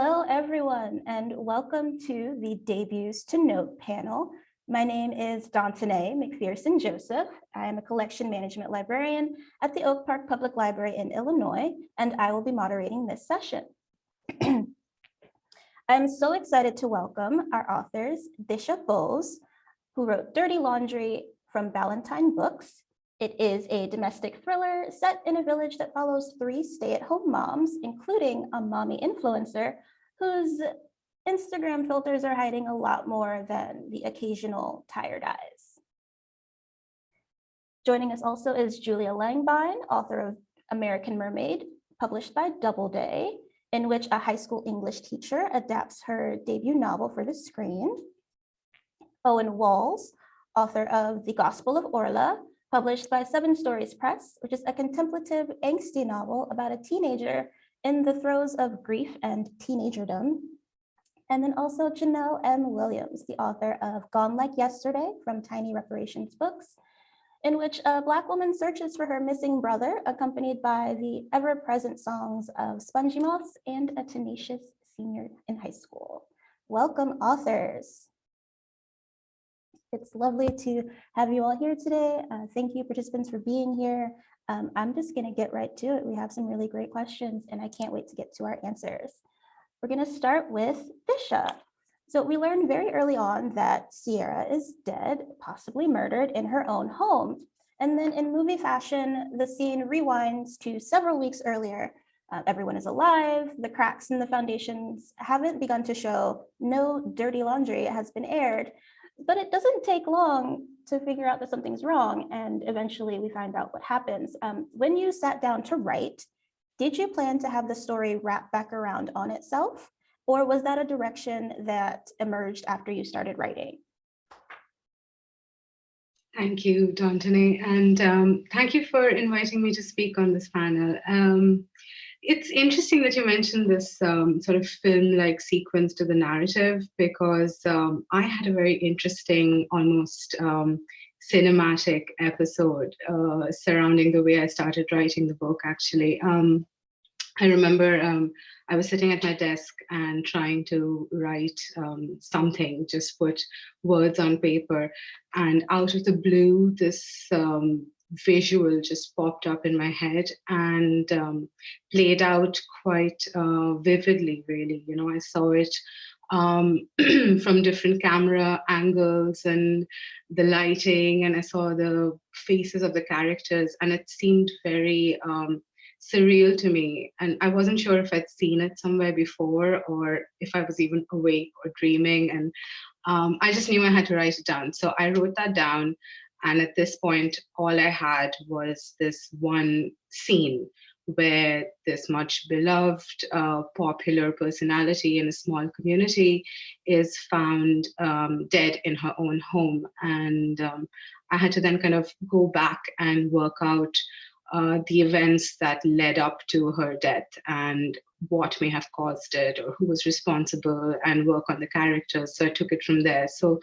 Hello, everyone, and welcome to the Debuts to Note panel. My name is Dontaná McPherson-Joseph. I am a collection management librarian at the Oak Park Public Library in Illinois, and I will be moderating this session. I'm so excited to welcome our authors, Disha Bose, who wrote Dirty Laundry from Ballantine Books. It is a domestic thriller set in a village that follows 3 stay-at-home moms, including a mommy influencer whose Instagram filters are hiding a lot more than the occasional tired eyes. Joining us also is Julia Langbein, author of American Mermaid, published by Doubleday, in which a high school English teacher adapts her debut novel for the screen. Owen Walls, author of The Gospel of Orla, published by Seven Stories Press, which is a contemplative, angsty novel about a teenager in the throes of grief and teenagerdom. And then also Janelle M. Williams, the author of Gone Like Yesterday from Tiny Reparations Books, in which a Black woman searches for her missing brother, accompanied by the ever-present songs of Spongy Moths and a tenacious senior in high school. Welcome, authors. It's lovely to have you all here today. Thank you, participants, for being here. I'm just going to get right to it. We have some really great questions, and I can't wait to get to our answers. We're going to start with Disha. So we learned very early on that Sierra is dead, possibly murdered in her own home. And then in movie fashion, the scene rewinds to several weeks earlier. Everyone is alive. The cracks in the foundations haven't begun to show. No dirty laundry has been aired. But it doesn't take long to figure out that something's wrong, and eventually we find out what happens. When you sat down to write, did you plan to have the story wrap back around on itself, or was that a direction that emerged after you started writing? Thank you, Dontaná, and thank you for inviting me to speak on this panel. It's interesting that you mentioned this sort of film-like sequence to the narrative, because I had a very interesting, almost cinematic episode surrounding the way I started writing the book, actually. I remember I was sitting at my desk and trying to write something, just put words on paper, and out of the blue, this visual just popped up in my head and played out quite vividly, really. You know, I saw it from different camera angles and the lighting, and I saw the faces of the characters, and it seemed very surreal to me. And I wasn't sure if I'd seen it somewhere before or if I was even awake or dreaming. And I just knew I had to write it down. So I wrote that down. And at this point, all I had was this one scene where this much beloved, popular personality in a small community is found dead in her own home. And I had to then kind of go back and work out the events that led up to her death and what may have caused it or who was responsible, and work on the characters. So I took it from there. So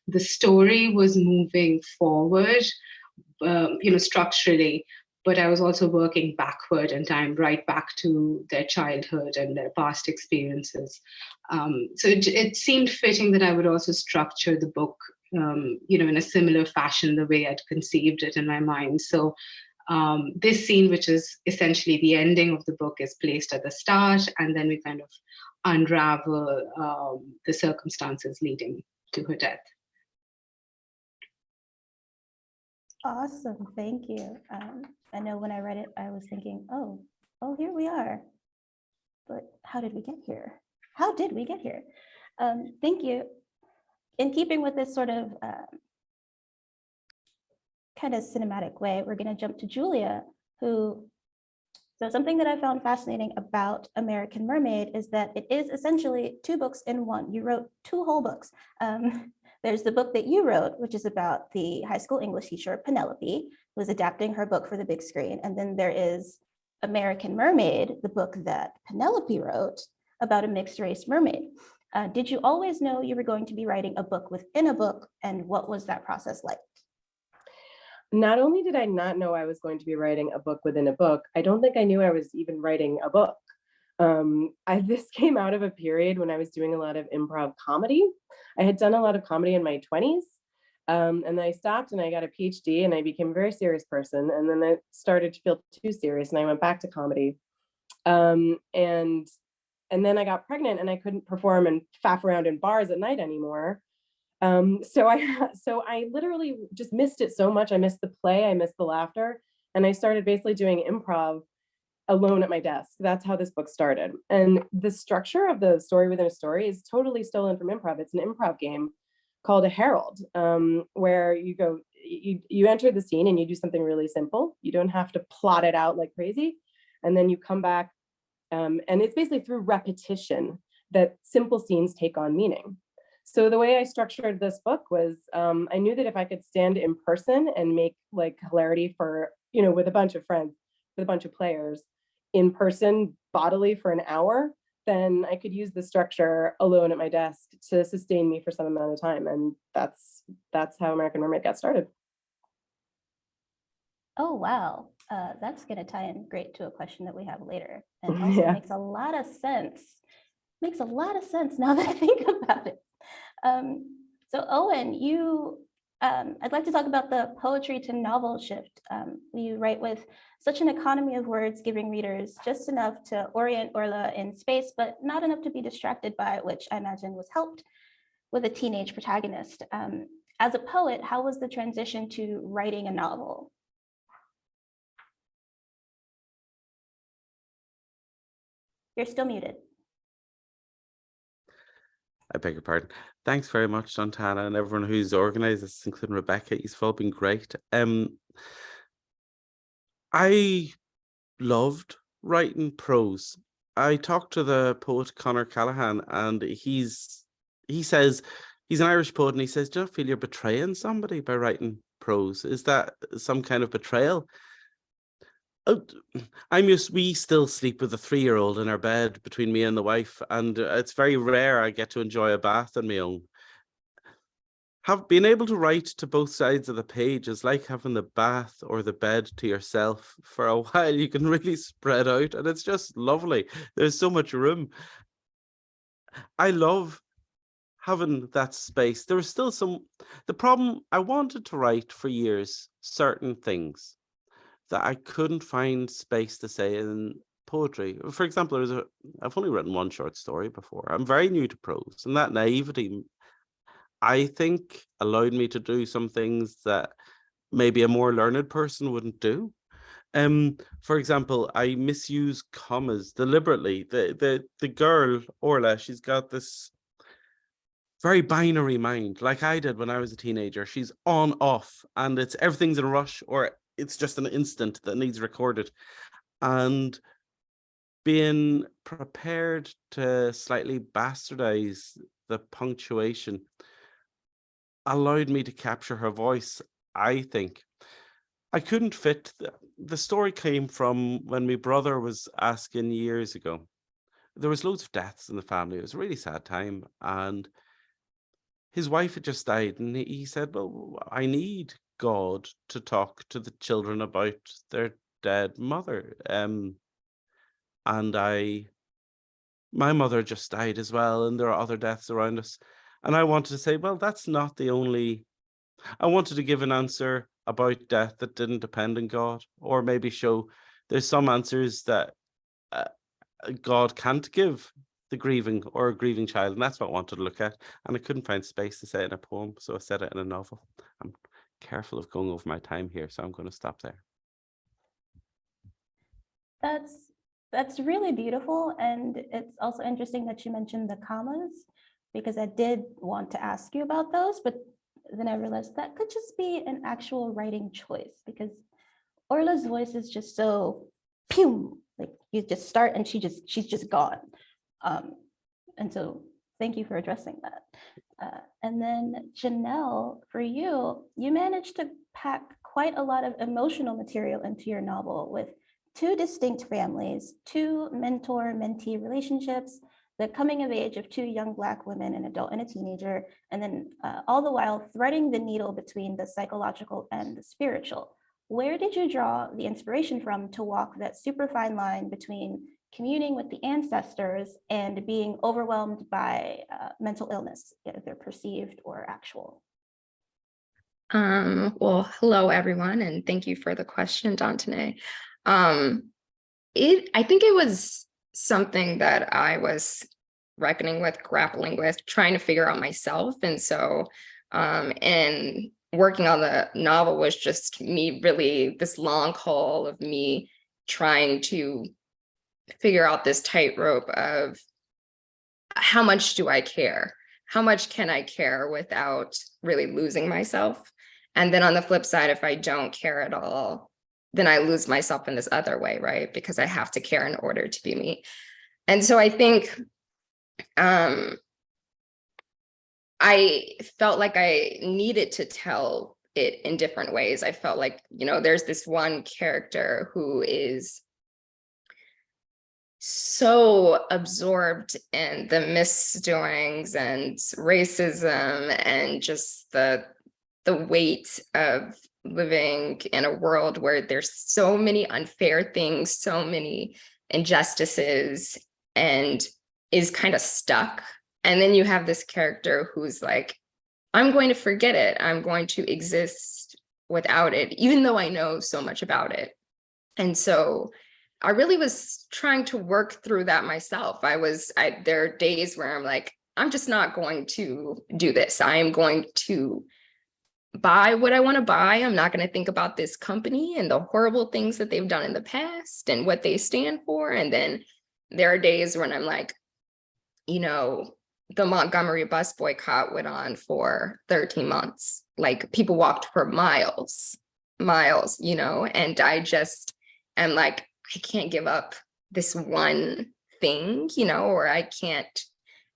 the story was moving forward, structurally, but I was also working backward in time, right back to their childhood and their past experiences. So it seemed fitting that I would also structure the book, in a similar fashion, the way I'd conceived it in my mind. So this scene, which is essentially the ending of the book, is placed at the start, and then we kind of unravel the circumstances leading to her death. Awesome, thank you. I know when I read it, I was thinking, oh, here we are. But how did we get here? How did we get here? Thank you. In keeping with this sort of kind of cinematic way, we're going to jump to Julia, so something that I found fascinating about American Mermaid is that it is essentially 2 books in one. You wrote 2 whole books. There's the book that you wrote, which is about the high school English teacher, Penelope, who is adapting her book for the big screen. And then there is American Mermaid, the book that Penelope wrote about a mixed race mermaid. Did you always know you were going to be writing a book within a book, and what was that process like? Not only did I not know I was going to be writing a book within a book, I don't think I knew I was even writing a book. This came out of a period when I was doing a lot of improv comedy. I had done a lot of comedy in my 20s. And then I stopped and I got a PhD and I became a very serious person. And then I started to feel too serious and I went back to comedy. And then I got pregnant and I couldn't perform and faff around in bars at night anymore. So I literally just missed it so much. I missed the play, I missed the laughter. And I started basically doing improv alone at my desk. That's how this book started. And the structure of the story within a story is totally stolen from improv. It's an improv game called a herald, where you enter the scene and you do something really simple. You don't have to plot it out like crazy. And then you come back, and it's basically through repetition that simple scenes take on meaning. So the way I structured this book was, I knew that if I could stand in person and make like hilarity for, with a bunch of friends, with a bunch of players in person bodily for an hour, then I could use the structure alone at my desk to sustain me for some amount of time. And that's how American Mermaid got started. Oh, wow. That's going to tie in great to a question that we have later. And also makes a lot of sense. Makes a lot of sense now that I think about it. So Eoghan, I'd like to talk about the poetry to novel shift. You write with such an economy of words, giving readers just enough to orient Orla in space, but not enough to be distracted by, which I imagine was helped with a teenage protagonist. As a poet, how was the transition to writing a novel? You're still muted. I beg your pardon. Thanks very much, Dontaná, and everyone who's organised this, including Rebecca. You've all been great. I loved writing prose. I talked to the poet Conor Callaghan, and he says he's an Irish poet, and he says, "Do you not feel you're betraying somebody by writing prose? Is that some kind of betrayal?" We still sleep with a 3-year-old in our bed between me and the wife, and it's very rare I get to enjoy a bath on my own. Being able to write to both sides of the page is like having the bath or the bed to yourself for a while. You can really spread out, and it's just lovely. There's so much room. I love having that space. There was still the problem, I wanted to write for years certain things that I couldn't find space to say in poetry. For example, I've only written one short story before. I'm very new to prose, and that naivety, I think, allowed me to do some things that maybe a more learned person wouldn't do. For example, I misuse commas deliberately. The girl, Orla, she's got this very binary mind, like I did when I was a teenager. She's on, off, and everything's in a rush, or it's just an instant that needs recorded. And being prepared to slightly bastardize the punctuation allowed me to capture her voice, I think. I couldn't fit. The story came from when my brother was asking years ago. There was loads of deaths in the family. It was a really sad time. And his wife had just died. And he said, well, I need God to talk to the children about their dead mother. My mother just died as well, and there are other deaths around us. And I wanted to say, well, that's not the only. I wanted to give an answer about death that didn't depend on God, or maybe show there's some answers that God can't give the grieving or a grieving child, and that's what I wanted to look at. And I couldn't find space to say it in a poem, so I said it in a novel. I'm careful of going over my time here, so I'm going to stop there. That's really beautiful, and it's also interesting that you mentioned the commas, because I did want to ask you about those, but then I realized that could just be an actual writing choice, because Orla's voice is just so pew, like you just start and she's just gone. And so thank you for addressing that. And then Janelle, for you managed to pack quite a lot of emotional material into your novel with 2 distinct families, 2 mentor-mentee relationships, the coming of age of 2 young Black women, an adult and a teenager, and then all the while threading the needle between the psychological and the spiritual. Where did you draw the inspiration from to walk that super fine line between communing with the ancestors and being overwhelmed by mental illness, either perceived or actual? Well, hello everyone, and thank you for the question, Dontaná. I think it was something that I was reckoning with, grappling with, trying to figure out myself. And so, and working on the novel was just me really this long haul of me trying to figure out this tightrope of how much do I care? How much can I care without really losing myself? And then on the flip side, if I don't care at all, then I lose myself in this other way, right? Because I have to care in order to be me. And so I think I felt like I needed to tell it in different ways. I felt like, there's this one character who is so absorbed in the misdoings and racism and just the weight of living in a world where there's so many unfair things, so many injustices, and is kind of stuck. And then you have this character who's like, I'm going to forget it. I'm going to exist without it, even though I know so much about it. And so I really was trying to work through that myself. There are days where I'm like, I'm just not going to do this. I am going to buy what I want to buy. I'm not going to think about this company and the horrible things that they've done in the past and what they stand for. And then there are days when I'm like, the Montgomery bus boycott went on for 13 months. Like people walked for miles, and I just am like, I can't give up this one thing, or I can't.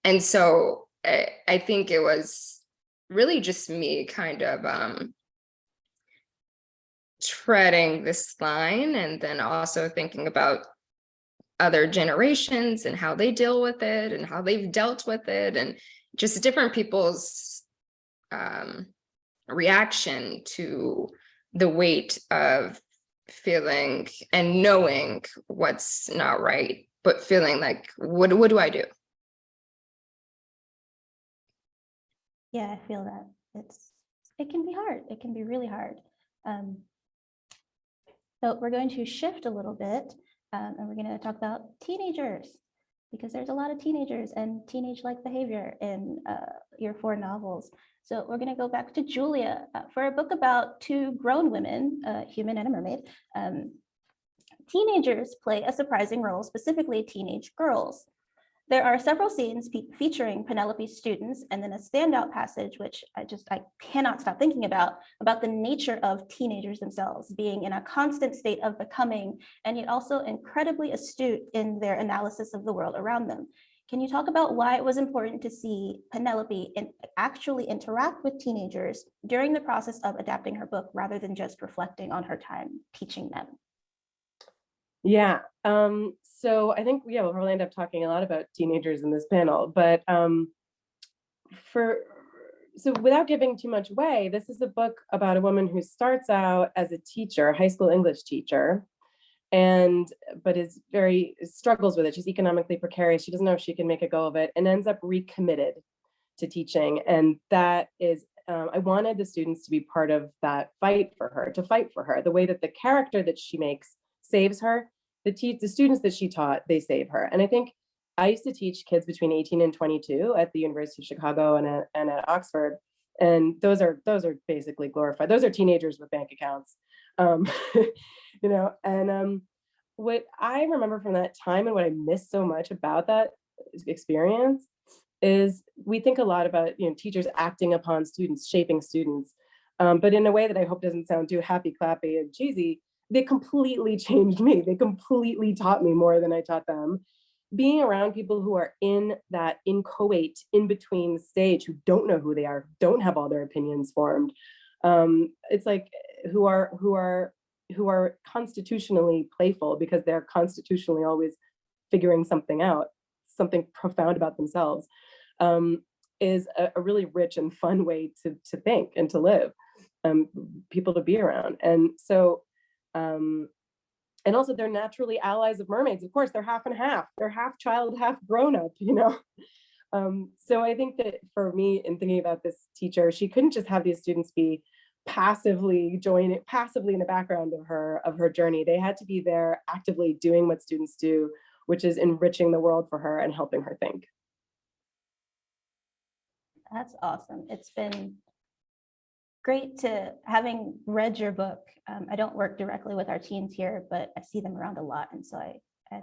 And so I think it was really just me kind of treading this line, and then also thinking about other generations and how they deal with it and how they've dealt with it, and just different people's reaction to the weight of feeling and knowing what's not right, but feeling like, what do I do? Yeah, I feel that it can be hard. It can be really hard. So we're going to shift a little bit, and we're going to talk about teenagers, because there's a lot of teenagers and teenage-like behavior in your 4 novels. So we're going to go back to Julia for a book about 2 grown women, a human and a mermaid. Teenagers play a surprising role, specifically teenage girls. There are several scenes featuring Penelope's students, and then a standout passage, which I cannot stop thinking about the nature of teenagers themselves, being in a constant state of becoming, and yet also incredibly astute in their analysis of the world around them. Can you talk about why it was important to see Penelope actually interact with teenagers during the process of adapting her book, rather than just reflecting on her time teaching them? Yeah. So I think, we'll probably end up talking a lot about teenagers in this panel, but so without giving too much away, this is a book about a woman who starts out as a teacher, a high school English teacher, but struggles with it. She's economically precarious. She doesn't know if she can make a go of it, and ends up recommitted to teaching. And that is, I wanted the students to be part of that fight for her, the way that the character that she makes saves her. The students that she taught, they save her. And I think I used to teach kids between 18 and 22 at the University of Chicago and at Oxford. And those are basically glorified. Those are teenagers with bank accounts. What I remember from that time, and what I miss so much about that experience, is we think a lot about teachers acting upon students, shaping students, but in a way that I hope doesn't sound too happy clappy and cheesy. They completely changed me. They completely taught me more than I taught them. Being around people who are in that inchoate, in between stage, who don't know who they are, don't have all their opinions formed. It's like who are constitutionally playful, because they're constitutionally always figuring something out, something profound about themselves, is a really rich and fun way to think and to live, people to be around. And so And also they're naturally allies of mermaids. Of course, they're half and half. They're half child, half grown up, you know? So I think that for me, in thinking about this teacher, she couldn't just have these students be passively in the background of her journey. They had to be there actively doing what students do, which is enriching the world for her and helping her think. That's awesome. It's been great to having read your book. I don't work directly with our teens here, but I see them around a lot. And so I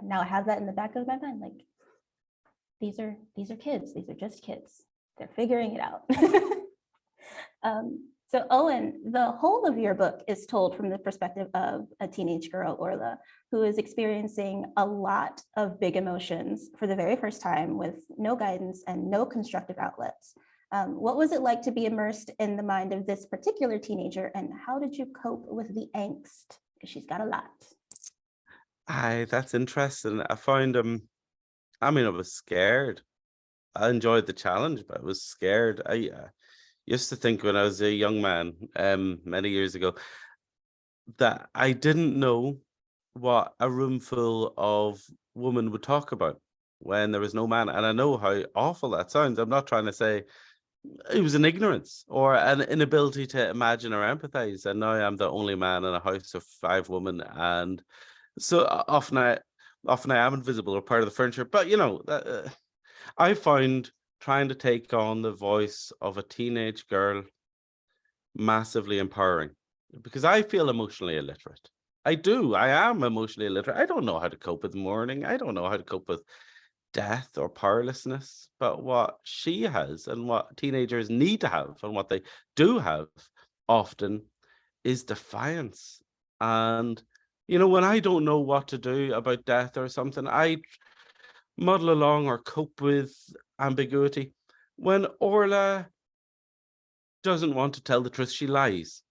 now have that in the back of my mind, like, these are kids. These are just kids. They're figuring it out. So Owen, the whole of your book is told from the perspective of a teenage girl, Orla, who is experiencing a lot of big emotions for the very first time with no guidance and no constructive outlets. What was it like to be immersed in the mind of this particular teenager, and how did you cope with the angst? Because she's got a lot. That's interesting. I found I mean, I was scared. I enjoyed the challenge, but I was scared. I used to think when I was a young man, many years ago, that I didn't know what a room full of women would talk about when there was no man. And I know how awful that sounds. I'm not trying to say it was an ignorance or an inability to imagine or empathize. And now I'm the only man in a house of 5 women. And so often I am invisible or part of the furniture. But, you know, I found trying to take on the voice of a teenage girl massively empowering, because I feel emotionally illiterate. I do. I am emotionally illiterate. I don't know how to cope with mourning. I don't know how to cope with death or powerlessness. But what she has and what teenagers need to have and what they do have often is defiance. And, you know, when I don't know what to do about death or something, I muddle along or cope with ambiguity. When Orla doesn't want to tell the truth, she lies.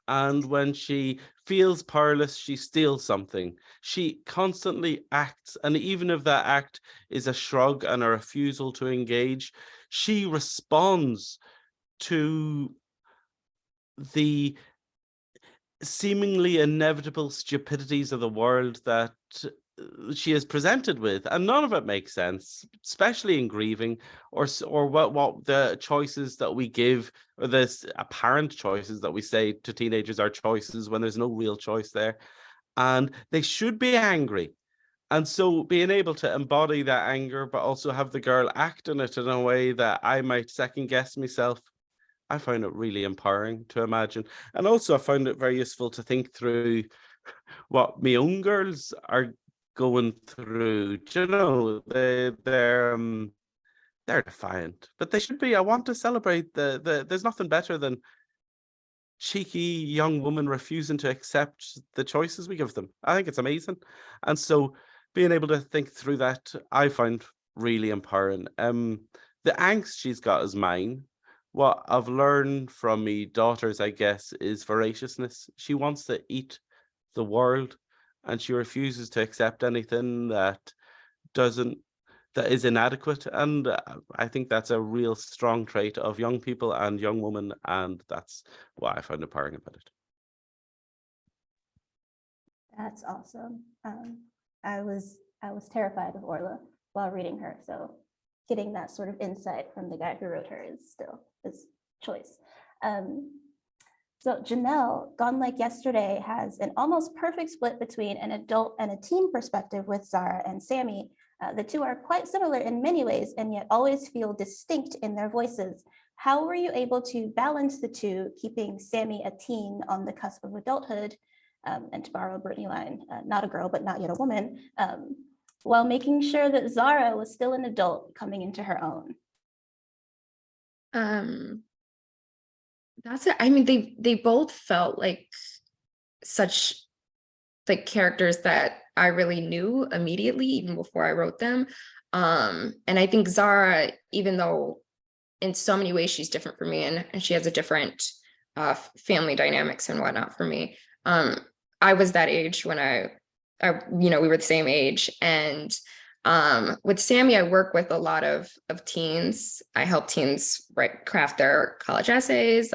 And when she feels powerless, she steals something. She constantly acts. And even if that act is a shrug and a refusal to engage, she responds to the seemingly inevitable stupidities of the world that she is presented with, and none of it makes sense, especially in grieving or what the choices that we give, or this apparent choices that we say to teenagers are choices when there's no real choice there, and they should be angry. And so being able to embody that anger but also have the girl act on it in a way that I might second guess myself, I found it really empowering to imagine. And also I found it very useful to think through what my own girls are going through. Do you know, they're defiant, but they should be. I want to celebrate there's nothing better than cheeky young woman refusing to accept the choices we give them. I think it's amazing. And so being able to think through that, I find really empowering. The angst she's got is mine. What I've learned from me daughters, I guess, is voraciousness. She wants to eat the world, and she refuses to accept anything that is inadequate. And I think that's a real strong trait of young people and young women, and that's what I find empowering about it. That's awesome. I was terrified of Orla while reading her, so getting that sort of insight from the guy who wrote her is choice. So Janelle, Gone Like Yesterday has an almost perfect split between an adult and a teen perspective with Zara and Sammy. The two are quite similar in many ways and yet always feel distinct in their voices. How were you able to balance the two, keeping Sammy a teen on the cusp of adulthood, and to borrow a Britney line, not a girl, but not yet a woman, while making sure that Zara was still an adult coming into her own? That's it. I mean, they both felt like such like characters that I really knew immediately, even before I wrote them. And I think Zara, even though in so many ways she's different from me, and she has a different family dynamics and whatnot for me. I was that age when I we were the same age. And with Sammy, I work with a lot of teens. I help teens craft their college essays.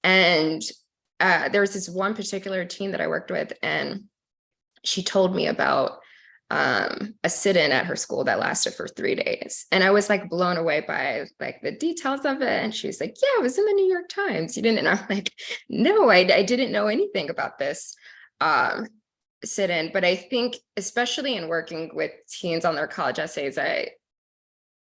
And there was this one particular teen that I worked with, and she told me about a sit-in at her school that lasted for 3 days. And I was like blown away by like the details of it. And she was like, yeah, it was in the New York Times. You didn't? And I'm like, no, I didn't know anything about this sit-in. But I think, especially in working with teens on their college essays, I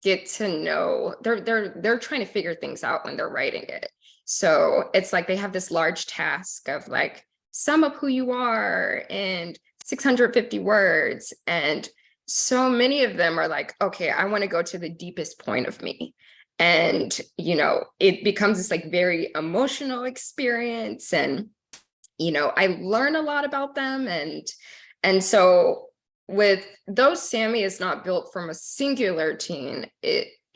get to know they're trying to figure things out when they're writing it. So it's like they have this large task of like, sum up who you are and 650 words. And so many of them are like, okay, I want to go to the deepest point of me. And, you know, it becomes this like very emotional experience. And, you know, I learn a lot about them. And so with those, Sammy is not built from a singular teen.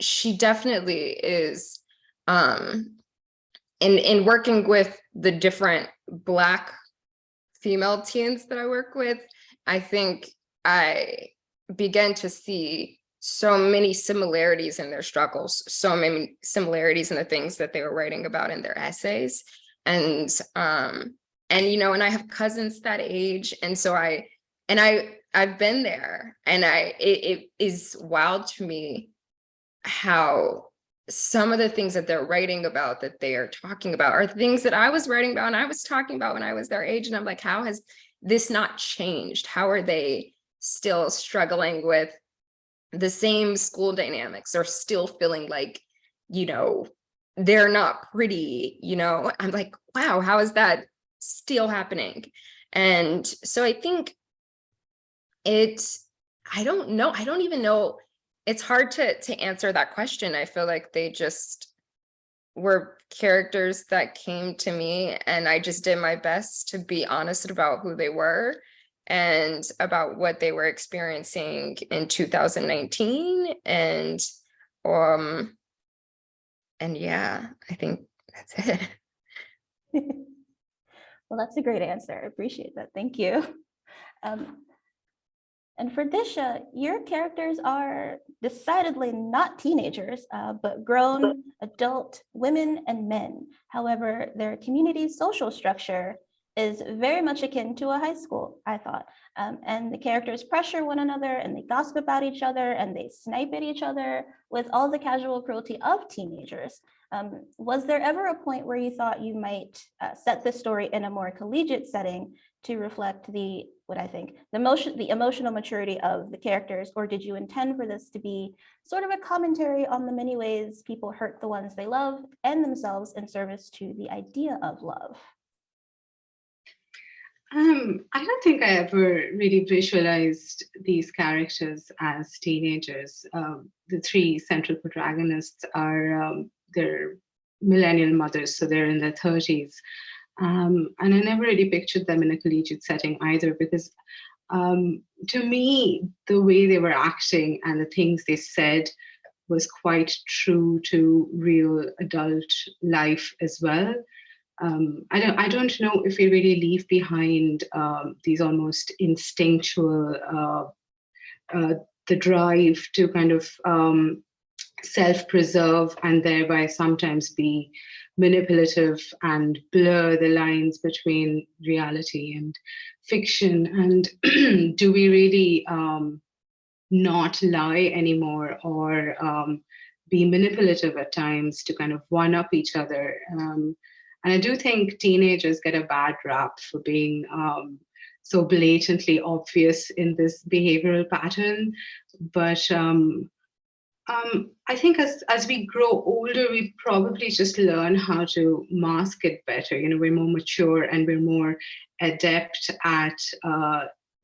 She definitely is, in working with the different Black female teens that I work with, I think I began to see so many similarities in their struggles, so many similarities in the things that they were writing about in their essays. And you know, and I have cousins that age. And so I've been there, and it is wild to me how some of the things that they're writing about, that they are talking about, are things that I was writing about and I was talking about when I was their age. And I'm like, how has this not changed? How are they still struggling with the same school dynamics, or still feeling like, you know, they're not pretty, you know? I'm like, wow, how is that still happening? And so I think I don't know. I don't even know. It's hard to answer that question. I feel like they just were characters that came to me, and I just did my best to be honest about who they were and about what they were experiencing in 2019. And yeah, I think that's it. Well, that's a great answer. I appreciate that. Thank you. And for Disha, your characters are decidedly not teenagers, but grown adult women and men. However, their community's social structure is very much akin to a high school, I thought. And the characters pressure one another, and they gossip about each other, and they snipe at each other with all the casual cruelty of teenagers. Was there ever a point where you thought you might set the story in a more collegiate setting to reflect the emotional maturity of the characters, or did you intend for this to be sort of a commentary on the many ways people hurt the ones they love and themselves in service to the idea of love? I don't think I ever really visualized these characters as teenagers. The three central protagonists are they're millennial mothers, so they're in their 30s. And I never really pictured them in a collegiate setting either, because to me, the way they were acting and the things they said was quite true to real adult life as well. I don't know if we really leave behind these almost instinctual, the drive to kind of self-preserve and thereby sometimes be manipulative and blur the lines between reality and fiction. And do we really not lie anymore, or be manipulative at times to kind of one up each other? And I do think teenagers get a bad rap for being so blatantly obvious in this behavioral pattern. But I think as we grow older, we probably just learn how to mask it better. You know, we're more mature and we're more adept at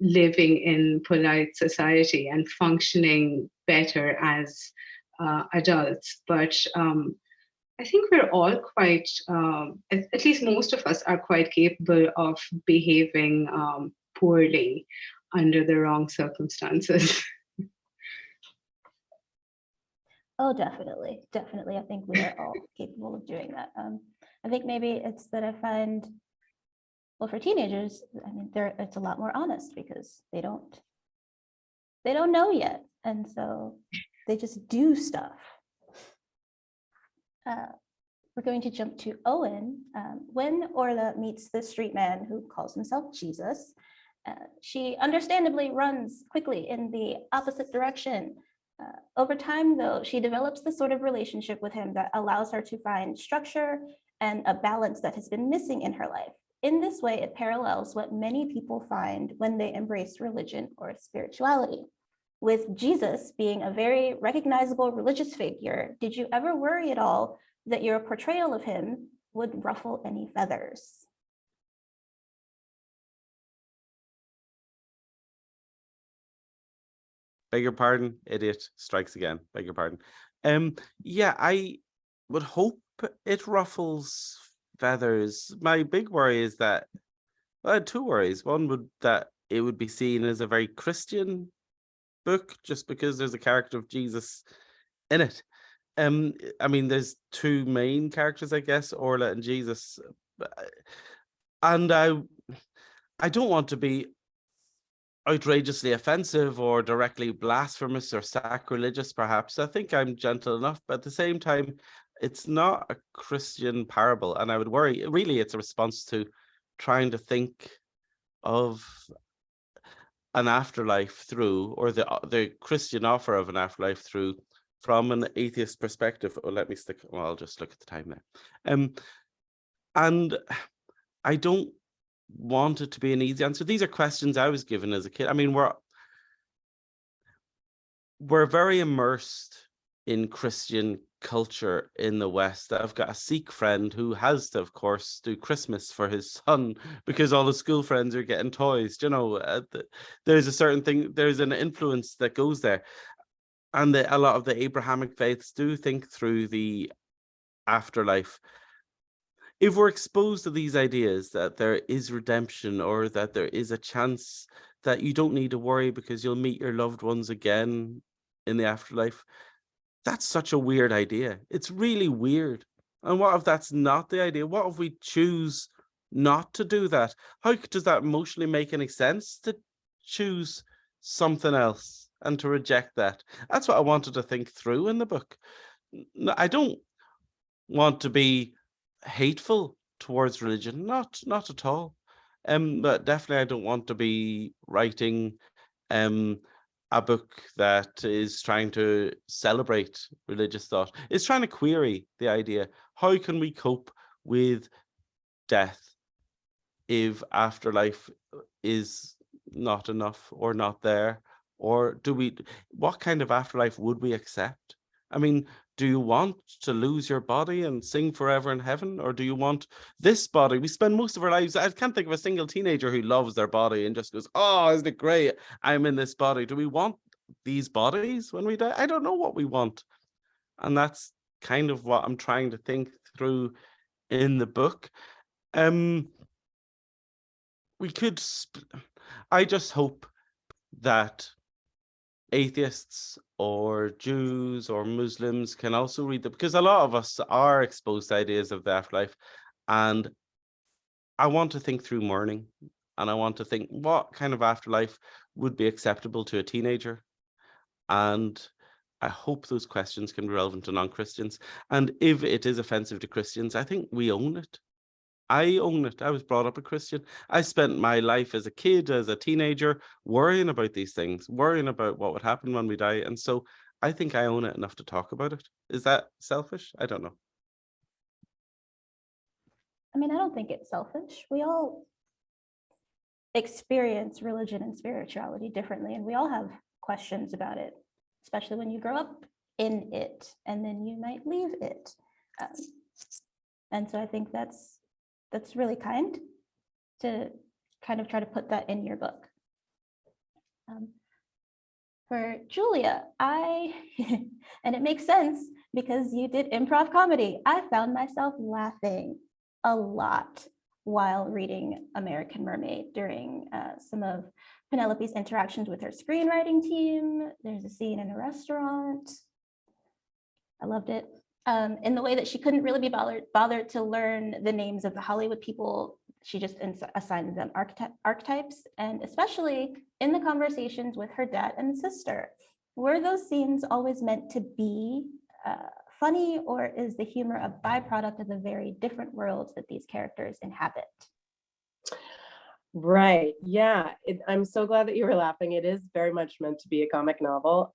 living in polite society and functioning better as adults. But I think we're all quite, at least most of us are quite capable of behaving poorly under the wrong circumstances. Oh, definitely. Definitely. I think we are all capable of doing that. I think maybe it's that I find, well, for teenagers, I mean, it's a lot more honest because they don't know yet. And so they just do stuff. We're going to jump to Owen. When Orla meets the street man who calls himself Jesus, She understandably runs quickly in the opposite direction. Over time, though, she develops the sort of relationship with him that allows her to find structure and a balance that has been missing in her life. In this way, it parallels what many people find when they embrace religion or spirituality. With Jesus being a very recognizable religious figure, did you ever worry at all that your portrayal of him would ruffle any feathers? Beg your pardon, idiot strikes again. Beg your pardon. Yeah, I would hope it ruffles feathers. My big worry is that, well, I had two worries. One would that it would be seen as a very Christian book just because there's a character of Jesus in it. I mean, there's two main characters, I guess, Orla and Jesus, and I don't want to be outrageously offensive or directly blasphemous or sacrilegious, perhaps. I think I'm gentle enough, but at the same time, it's not a Christian parable, and I would worry. Really, it's a response to trying to think of an afterlife through, or the Christian offer of an afterlife through, from an atheist perspective. Oh, let me stick. Well, I'll just look at the time now. And I don't want it to be an easy answer. These are questions I was given as a kid. I mean, we're very immersed in Christian culture in the West. I've got a Sikh friend who has to, of course, do Christmas for his son because all his school friends are getting toys. You know, there's a certain thing, there's an influence that goes there. And a lot of the Abrahamic faiths do think through the afterlife. If we're exposed to these ideas that there is redemption or that there is a chance that you don't need to worry because you'll meet your loved ones again in the afterlife, that's such a weird idea. It's really weird. And what if that's not the idea? What if we choose not to do that? How does that emotionally make any sense, to choose something else and to reject that? That's what I wanted to think through in the book. I don't want to be hateful towards religion, not at all. But definitely I don't want to be writing a book that is trying to celebrate religious thought. It's trying to query the idea, how can we cope with death if afterlife is not enough or not there? Or what kind of afterlife would we accept? I mean, do you want to lose your body and sing forever in heaven? Or do you want this body? We spend most of our lives, I can't think of a single teenager who loves their body and just goes, oh, isn't it great? I'm in this body. Do we want these bodies when we die? I don't know what we want. And that's kind of what I'm trying to think through in the book. I just hope that atheists or Jews or Muslims can also read them, because a lot of us are exposed to ideas of the afterlife. And I want to think through mourning, and I want to think what kind of afterlife would be acceptable to a teenager. And I hope those questions can be relevant to non-Christians. And if it is offensive to Christians, I think we own it. I own it. I was brought up a Christian. I spent my life as a kid, as a teenager, worrying about these things, worrying about what would happen when we die. And so I think I own it enough to talk about it. Is that selfish? I don't know. I mean, I don't think it's selfish. We all experience religion and spirituality differently, and we all have questions about it, especially when you grow up in it and then you might leave it. And so I think that's really kind to kind of try to put that in your book. For Julia, and it makes sense because you did improv comedy, I found myself laughing a lot while reading American Mermaid during some of Penelope's interactions with her screenwriting team. There's a scene in a restaurant. I loved it. In the way that she couldn't really be bothered to learn the names of the Hollywood people, she just assigned them archetypes, and especially in the conversations with her dad and sister. Were those scenes always meant to be funny, or is the humor a byproduct of the very different worlds that these characters inhabit? Right. Yeah. I'm so glad that you were laughing. It is very much meant to be a comic novel.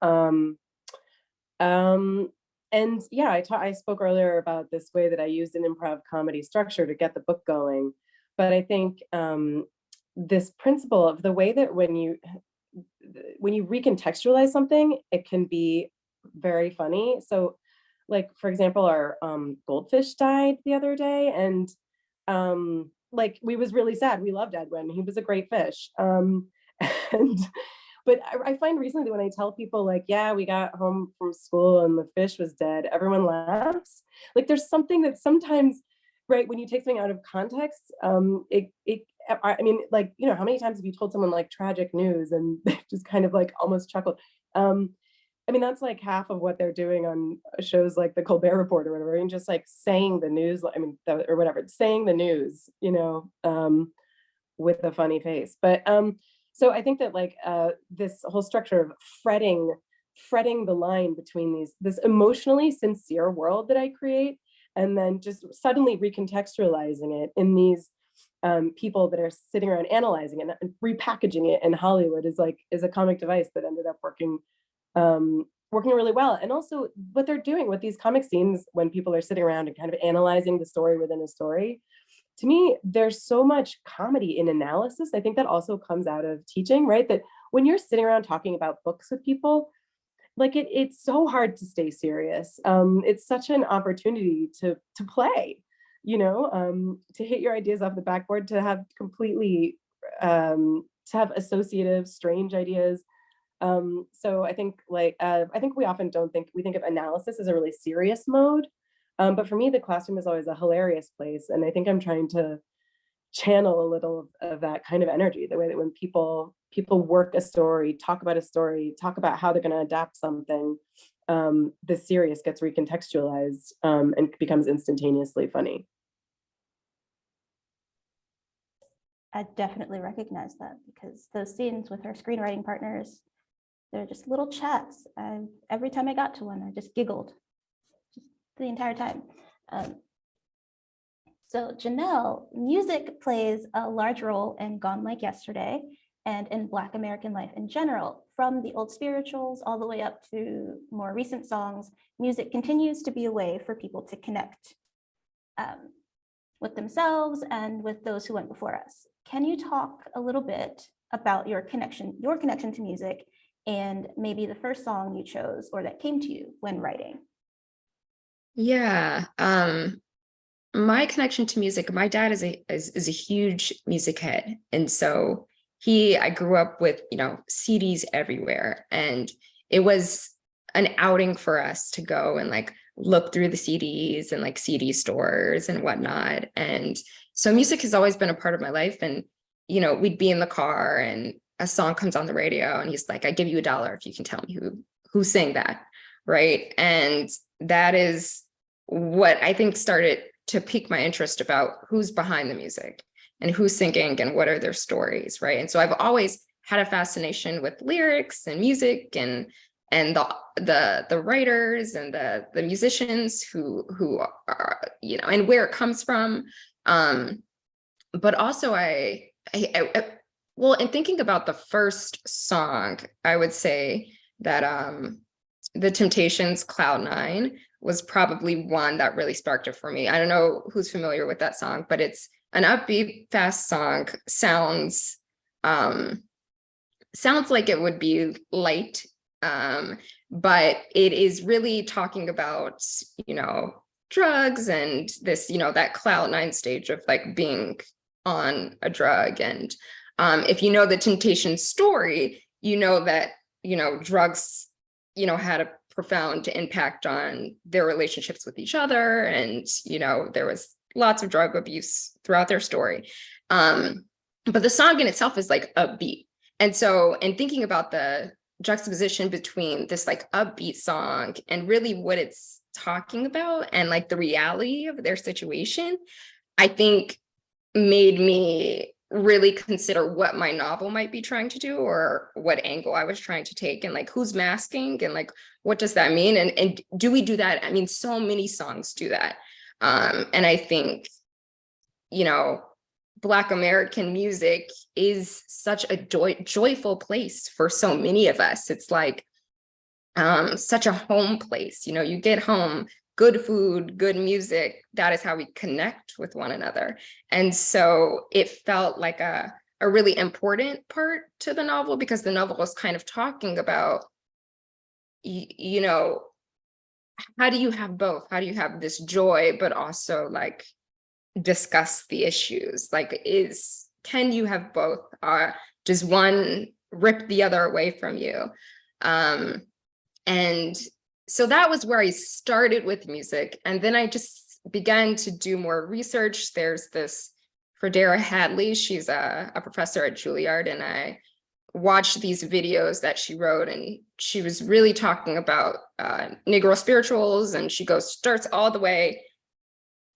And yeah, I spoke earlier about this way that I used an improv comedy structure to get the book going. But I think this principle of the way that when you recontextualize something, it can be very funny. So, like for example, our goldfish died the other day, and like we was really sad. We loved Edwin. He was a great fish. And but I find recently that when I tell people like, yeah, we got home from school and the fish was dead, everyone laughs. Like there's something that sometimes, right, when you take something out of context, I mean, like, you know, how many times have you told someone like tragic news and they just kind of like almost chuckled? I mean, that's like half of what they're doing on shows like the Colbert Report or whatever, and just like saying the news, I mean, or whatever, saying the news, you know, with a funny face. But so I think that like this whole structure of fretting the line between this emotionally sincere world that I create, and then just suddenly recontextualizing it in these people that are sitting around analyzing it and repackaging it in Hollywood is a comic device that ended up working really well. And also what they're doing with these comic scenes when people are sitting around and kind of analyzing the story within a story, to me, there's so much comedy in analysis. I think that also comes out of teaching, right? That when you're sitting around talking about books with people, like it's so hard to stay serious. It's such an opportunity to play, you know, to hit your ideas off the backboard, to have completely, to have associative, strange ideas. So I think like, I think we often we think of analysis as a really serious mode. But for me, the classroom is always a hilarious place. And I think I'm trying to channel a little of that kind of energy, the way that when people work a story, talk about how they're going to adapt something, the serious gets recontextualized and becomes instantaneously funny. I definitely recognize that, because those scenes with our screenwriting partners, they're just little chats. Every time I got to one, I just giggled just the entire time. So Janelle, music plays a large role in Gone Like Yesterday and in Black American life in general. From the old spirituals all the way up to more recent songs, music continues to be a way for people to connect with themselves and with those who went before us. Can you talk a little bit about your connection to music, and maybe the first song you chose or that came to you when writing? Yeah. My connection to music, my dad is a huge music head. And so I grew up with, you know, CDs everywhere. And it was an outing for us to go and like look through the CDs and like CD stores and whatnot. And so music has always been a part of my life. And, you know, we'd be in the car and a song comes on the radio and he's like, I give you $1 if you can tell me who sang that. Right. And that is what I think started to pique my interest about who's behind the music and who's singing and what are their stories, right? And so I've always had a fascination with lyrics and music and the writers and the musicians who are, you know, and where it comes from. But also well, in thinking about the first song, I would say that The Temptations' Cloud 9 was probably one that really sparked it for me. I don't know who's familiar with that song, but it's an upbeat, fast song. Sounds like it would be light, but it is really talking about, you know, drugs and this, you know, that cloud 9 stage of like being on a drug. And if you know the Temptations story, you know that, you know, drugs, you know, had a profound impact on their relationships with each other. And, you know, there was lots of drug abuse throughout their story. But the song in itself is like upbeat. And so, in thinking about the juxtaposition between this like upbeat song and really what it's talking about and like the reality of their situation, I think made me really consider what my novel might be trying to do or what angle I was trying to take and like who's masking and like what does that mean, and do we do that? I mean, so many songs do that, and I think, you know, Black American music is such a joyful place for so many of us. It's like such a home place. You know, you get home, good food, good music. That is how we connect with one another. And so it felt like a really important part to the novel, because the novel was kind of talking about, you know, how do you have both? How do you have this joy, but also like discuss the issues? Like, can you have both? Does one rip the other away from you? And so that was where I started with music. And then I just began to do more research. There's this Fredera Hadley, she's a professor at Juilliard, and I watched these videos that she wrote, and she was really talking about Negro spirituals, and she starts all the way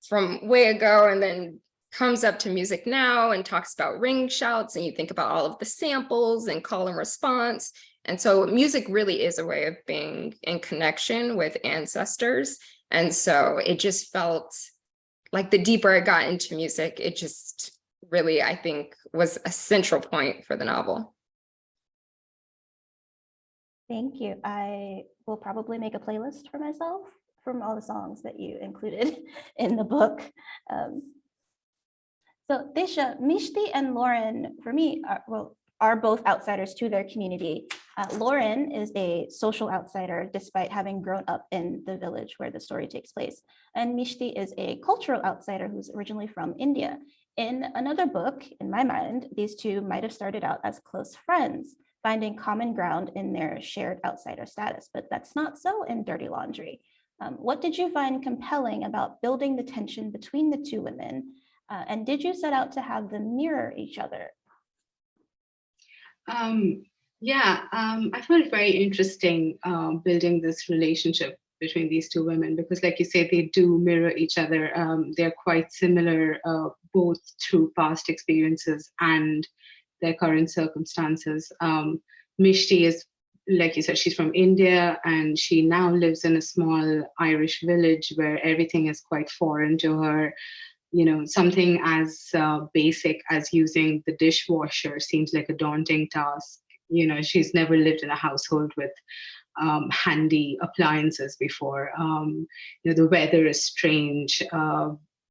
from way ago and then comes up to music now and talks about ring shouts, and you think about all of the samples and call and response. And so music really is a way of being in connection with ancestors. And so it just felt like the deeper I got into music, it just really, I think, was a central point for the novel. Thank you. I will probably make a playlist for myself from all the songs that you included in the book. So Disha, Mishti and Lauren, for me, are both outsiders to their community. Lauren is a social outsider despite having grown up in the village where the story takes place. And Mishti is a cultural outsider who's originally from India. In another book, in my mind, these two might have started out as close friends, finding common ground in their shared outsider status, but that's not so in Dirty Laundry. What did you find compelling about building the tension between the two women? And did you set out to have them mirror each other? I found it very interesting building this relationship between these two women, because like you say, they do mirror each other. They're quite similar, both through past experiences and their current circumstances. Mishti is, like you said, she's from India, and she now lives in a small Irish village where everything is quite foreign to her. You know, something as basic as using the dishwasher seems like a daunting task. You know, she's never lived in a household with handy appliances before. The weather is strange.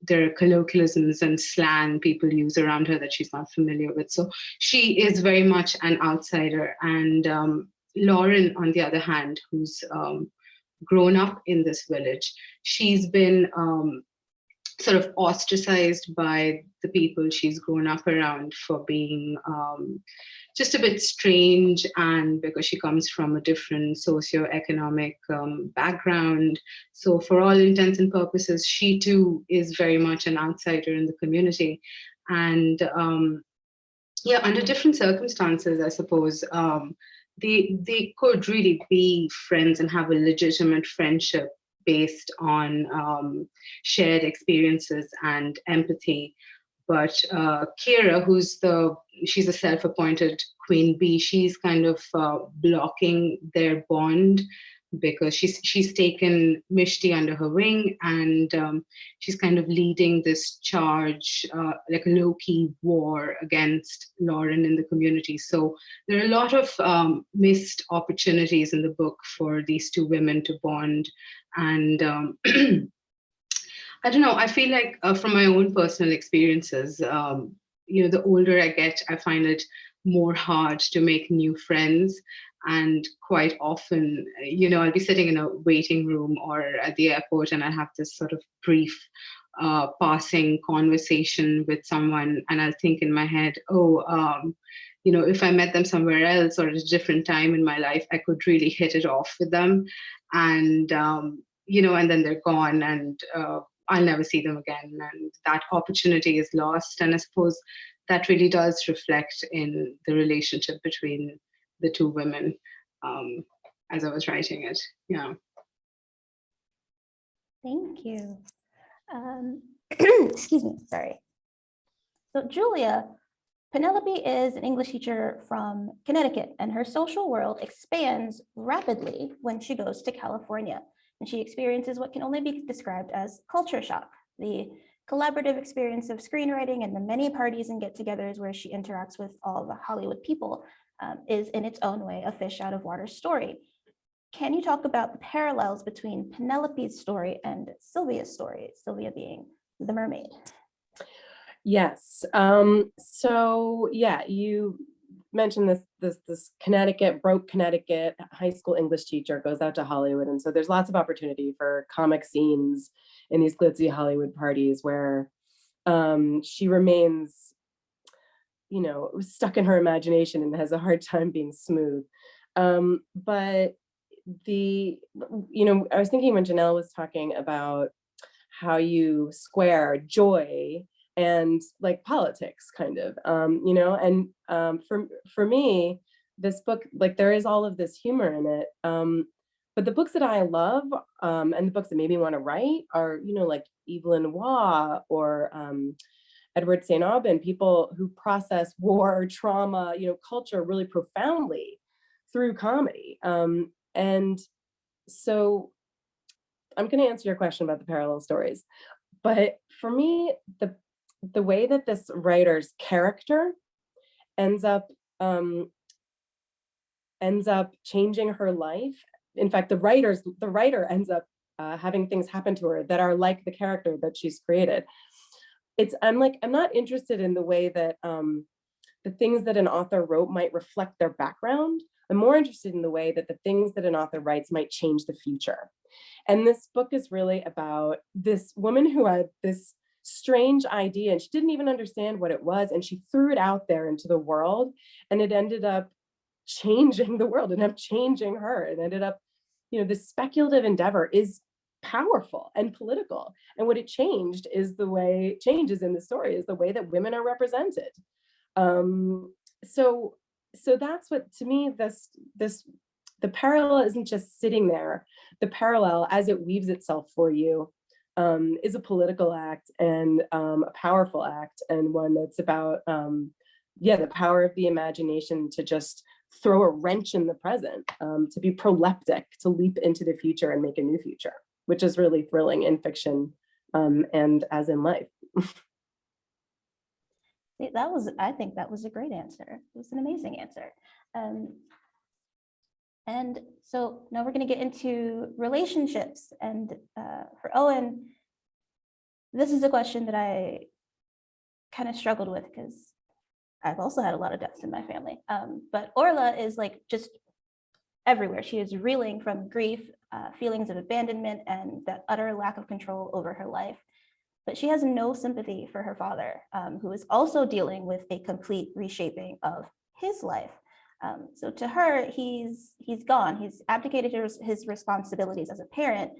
There are colloquialisms and slang people use around her that she's not familiar with. So she is very much an outsider. And Lauren, on the other hand, who's grown up in this village, she's been sort of ostracized by the people she's grown up around for being just a bit strange, and because she comes from a different socioeconomic background. So for all intents and purposes, she too is very much an outsider in the community. And under different circumstances, I suppose, they could really be friends and have a legitimate friendship based on shared experiences and empathy. But Kira, she's a self-appointed queen bee, she's kind of blocking their bond, because she's taken Mishti under her wing, and she's kind of leading this charge, like a low-key war against Lauren in the community. So there are a lot of missed opportunities in the book for these two women to bond. And I don't know, I feel like from my own personal experiences, the older I get, I find it more hard to make new friends. And quite often, I'll be sitting in a waiting room or at the airport, and I have this sort of brief passing conversation with someone, and I'll think in my head, if I met them somewhere else or at a different time in my life, I could really hit it off with them. And, and then they're gone, and I'll never see them again. And that opportunity is lost. And I suppose that really does reflect in the relationship between the two women as I was writing it. Yeah. Thank you. Excuse me, sorry. So Julia, Penelope is an English teacher from Connecticut, and her social world expands rapidly when she goes to California, and she experiences what can only be described as culture shock. The collaborative experience of screenwriting and the many parties and get-togethers where she interacts with all the Hollywood people is in its own way a fish out of water story. Can you talk about the parallels between Penelope's story and Sylvia's story, Sylvia being the mermaid? Yes. So yeah, you mentioned this broke Connecticut high school English teacher goes out to Hollywood, and so there's lots of opportunity for comic scenes in these glitzy Hollywood parties where she remains, stuck in her imagination and has a hard time being smooth. But I was thinking when Janelle was talking about how you square joy and like politics kind of, and for me, this book, like there is all of this humor in it. But the books that I love and the books that made me want to write are, like Evelyn Waugh or Edward St. Aubin, people who process war, trauma, culture really profoundly through comedy. And so I'm going to answer your question about the parallel stories. But for me, the way that this writer's character ends up changing her life. In fact, the writer ends up having things happen to her that are like the character that she's created. I'm not interested in the way that the things that an author wrote might reflect their background. I'm more interested in the way that the things that an author writes might change the future. And this book is really about this woman who had this strange idea and she didn't even understand what it was. And she threw it out there into the world and it ended up changing the world, ended up changing her. It ended up, this speculative endeavor is powerful and political. And what it changes in the story is the way that women are represented. So that's what, to me, the parallel isn't just sitting there. The parallel, as it weaves itself for you, is a political act and a powerful act, and one that's about, the power of the imagination to just throw a wrench in the present, to be proleptic, to leap into the future and make a new future, which is really thrilling in fiction and as in life. I think that was a great answer. It was an amazing answer. And so now we're going to get into relationships. And for Eoghan, this is a question that I kind of struggled with because I've also had a lot of deaths in my family. But Orla is like just everywhere. She is reeling from grief, feelings of abandonment, and that utter lack of control over her life. But she has no sympathy for her father, who is also dealing with a complete reshaping of his life. So to her, he's gone. He's abdicated his responsibilities as a parent,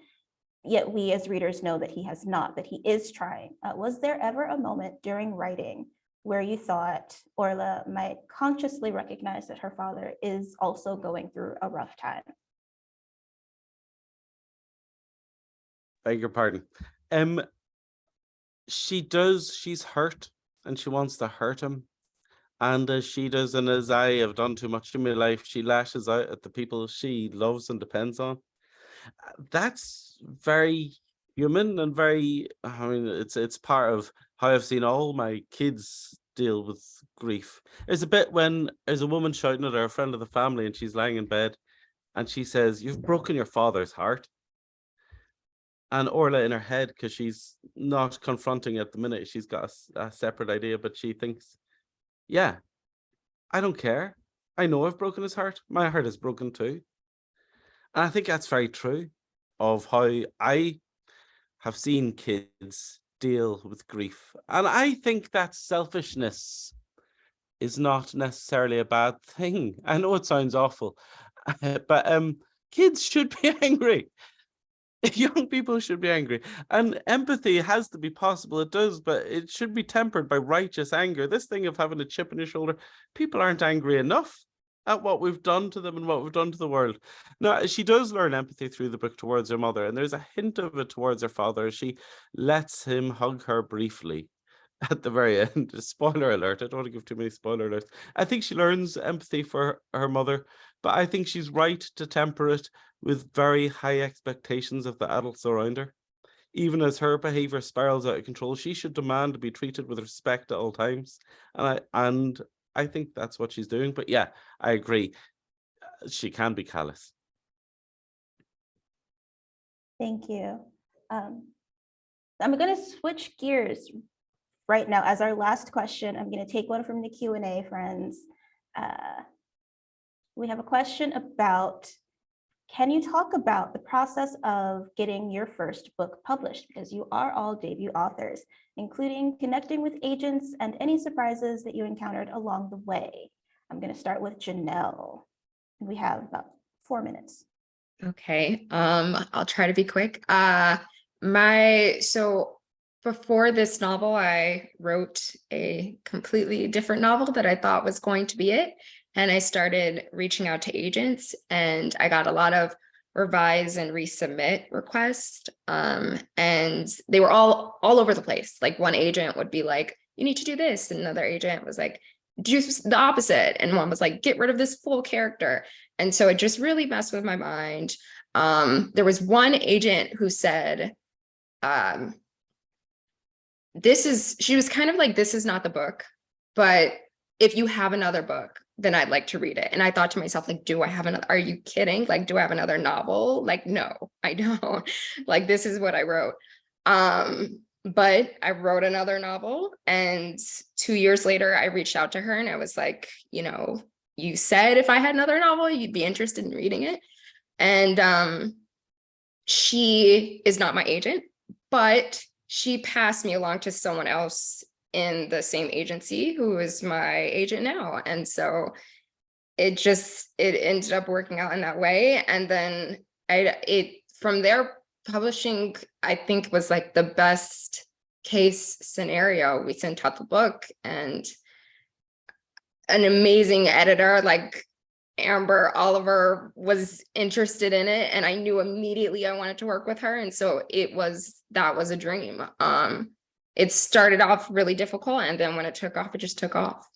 yet we as readers know that he has not, that he is trying. Was there ever a moment during writing where you thought Orla might consciously recognize that her father is also going through a rough time? Beg your pardon. She does, she's hurt and she wants to hurt him. And as she does, and as I have done too much in my life, she lashes out at the people she loves and depends on. That's very human and very, it's part of how I've seen all my kids deal with grief. There's a bit when there's a woman shouting at her, a friend of the family, and she's lying in bed and she says, "You've broken your father's heart." And Orla in her head, because she's not confronting at the minute, she's got a separate idea, but she thinks, yeah, I don't care. I know I've broken his heart. My heart is broken too. And I think that's very true of how I have seen kids deal with grief. And I think that selfishness is not necessarily a bad thing. I know it sounds awful, but kids should be angry. Young people should be angry, and empathy has to be possible. It does, but it should be tempered by righteous anger. This thing of having a chip on your shoulder, people aren't angry enough at what we've done to them and what we've done to the world. Now, she does learn empathy through the book towards her mother, and there's a hint of it towards her father. She lets him hug her briefly at the very end. Spoiler alert, I don't want to give too many spoiler alerts. I think she learns empathy for her mother, but I think she's right to temper it with very high expectations of the adults around her. even as her behavior spirals out of control, she should demand to be treated with respect at all times. And I think that's what she's doing. But yeah, I agree. She can be callous. Thank you. I'm going to switch gears right now. As our last question, I'm going to take one from the Q&A, friends. We have a question about, can you talk about the process of getting your first book published? Because you are all debut authors, including connecting with agents and any surprises that you encountered along the way. I'm going to start with Janelle. We have about 4 minutes. Okay, I'll try to be quick. So before this novel, I wrote a completely different novel that I thought was going to be it. And I started reaching out to agents, and I got a lot of revise and resubmit requests. And they were all over the place. Like one agent would be like, you need to do this. And another agent was like, do the opposite. And one was like, get rid of this full character. And so it just really messed with my mind. There was one agent who said, she was kind of like, this is not the book, but if you have another book, then I'd like to read it. And I thought to myself, like, do I have another, are you kidding? Like, do I have another novel? Like, no, I don't. Like, this is what I wrote. But I wrote another novel, and 2 years later, I reached out to her and I was like, you said if I had another novel, you'd be interested in reading it. And she is not my agent, but she passed me along to someone else in the same agency who is my agent now. And so it ended up working out in that way. And then from there, publishing, I think, was like the best case scenario. We sent out the book, and an amazing editor like Amber Oliver was interested in it, and I knew immediately I wanted to work with her. And so that was a dream. It started off really difficult, and then when it took off, it just took off.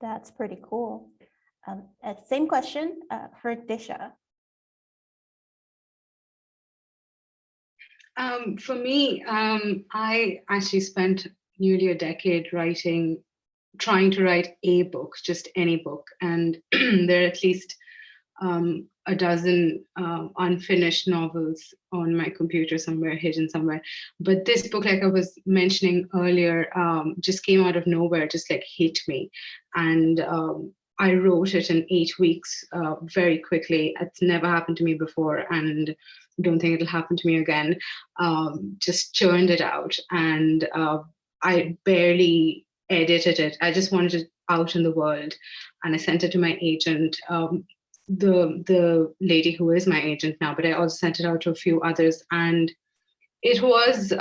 That's pretty cool. Same question for Disha. For me, I actually spent nearly a decade trying to write a book, just any book. And there are at least a dozen unfinished novels on my computer somewhere, hidden somewhere. But this book, like I was mentioning earlier, just came out of nowhere, just like hit me. And I wrote it in 8 weeks, very quickly. It's never happened to me before, and don't think it'll happen to me again. Just churned it out, and I barely edited it. I just wanted it out in the world, and I sent it to my agent, the lady who is my agent now, but I also sent it out to a few others, and it was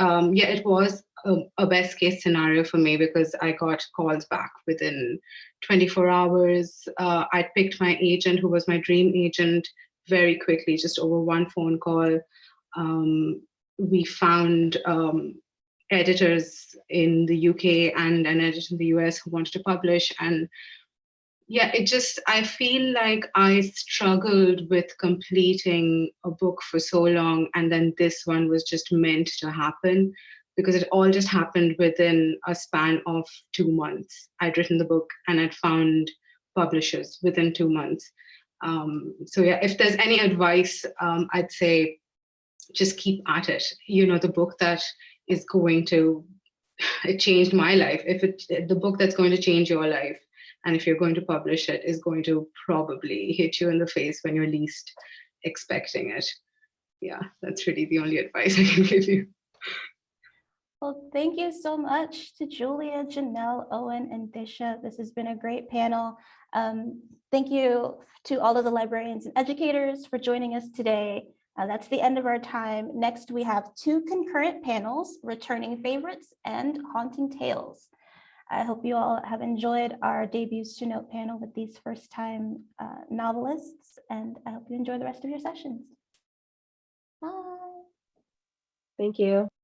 a best case scenario for me, because I got calls back within 24 hours. I picked my agent, who was my dream agent, very quickly, just over one phone call. We found editors in the UK and an editor in the US who wanted to publish. And yeah, I feel like I struggled with completing a book for so long, and then this one was just meant to happen, because it all just happened within a span of 2 months. I'd written the book and I'd found publishers within 2 months. So yeah, if there's any advice, I'd say just keep at it. The book that is going to, it changed my life. The book that's going to change your life, and if you're going to publish it, is going to probably hit you in the face when you're least expecting it. Yeah, that's really the only advice I can give you. Well, thank you so much to Julia, Janelle, Eoghan, and Disha. This has been a great panel. Thank you to all of the librarians and educators for joining us today. That's the end of our time. Next, we have 2 concurrent panels, Returning Favorites and Haunting Tales. I hope you all have enjoyed our debuts to note panel with these first-time novelists, and I hope you enjoy the rest of your sessions. Bye. Thank you.